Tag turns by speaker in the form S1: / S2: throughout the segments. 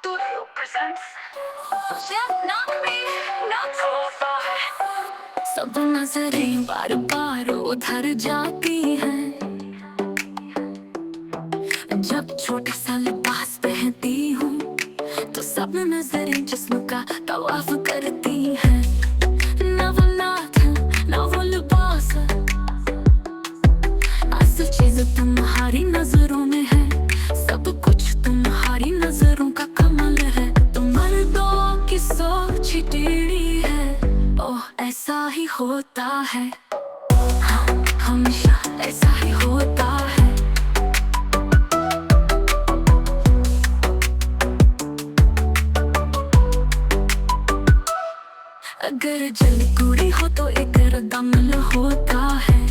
S1: Studio presents not me, not so far. सब नजरें बार बार उधर जाती हैं जब छोटे सा लिबास पहनती हूँ तो सब नजरें जिस्म का तवाफ करती हैं। ना वो नाथ है, ना वो लिबास है, असल चीज तुम्हारी नजरों में है, सब कुछ तुम्हारी नजरों का कमाल है। तुम मर्दों की सोच ही टेढ़ी है, ओह ऐसा ही होता है, हाँ हमेशा ऐसा ही होता है। अगर जल पूरी हो तो एक दमन होता है,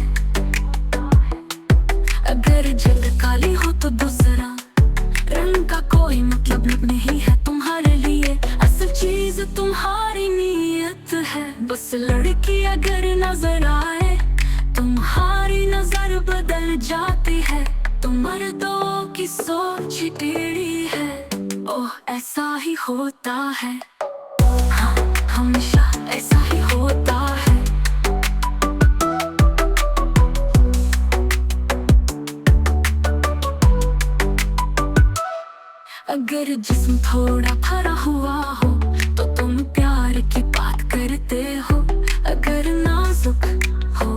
S1: अगर जल काली हो तो दूसरा रंग का कोई मतलब नहीं है तुम्हारे लिए, असल चीज तुम्हारी नीयत है। बस लड़की अगर नजर आए तुम्हारी नजर बदल जाती है। तुम मर्दों की सोच टेढ़ी है, ओह ऐसा ही होता है, हाँ हमेशा ऐसा ही होता है। अगर जिस्म थोड़ा भरा हुआ हो तो तुम प्यार की बात करते हो, अगर नाजुक हो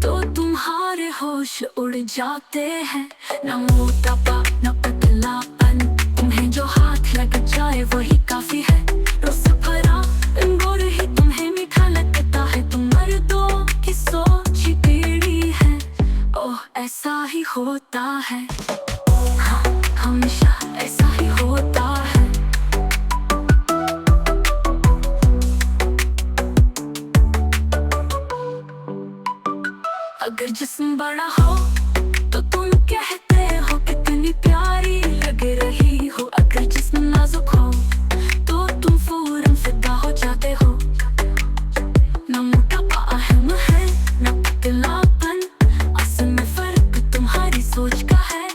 S1: तो तुम्हारे होश उड़ जाते हैं। न मोटापा न पतलापन, तुम्हें जो हाथ लग जाए वही काफी है। रस भरा गुड़ ही तुम्हें मीठा लगता है। तुम मर्दों की सोच टेढ़ी है, ओह ऐसा ही होता है, हाँ हमेशा ऐसा ही होता है। अगर जिस्म बड़ा हो तो तुम कहते हो कितनी प्यारी लग रही हो, अगर जिस्म नाजुक हो तो तुम फौरन फिदा हो जाते हो। न मोटापा अहम है न पतलापन, असल में फर्क तुम्हारी सोच का है।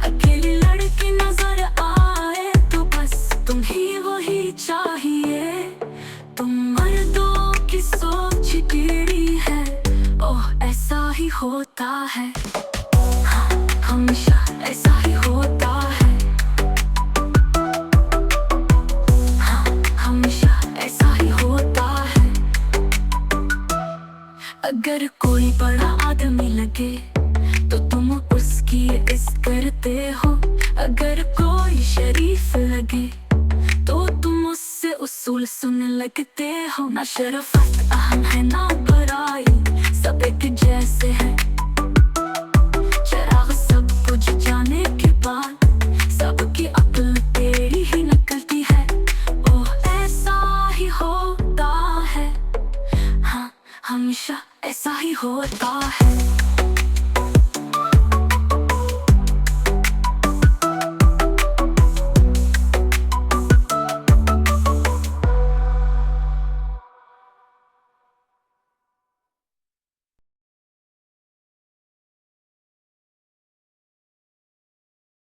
S1: अकेली लड़की नजर आए तो बस तुम्हें वही चाहिए। तुम मर्दों की सोच टेढ़ी है, ओह ऐसा ही होता है, हाँ हमेशा ऐसा ही होता है, हाँ हमेशा ऐसा ही होता है। अगर कोई बड़ा आदमी लगे तो तुम उसकी इज्जत करते हो, अगर कोई शरीफ लगे तो तुम उससे उसूल सुन लगते हो। ना शरफत अहम है ना बड़ाई, सब एक जैसे हैं। चिराग सब कुछ जाने के बाद सबकी अक्ल तेरी ही निकलती है, ओह ऐसा ही होता है, हाँ हमेशा ऐसा ही होता है।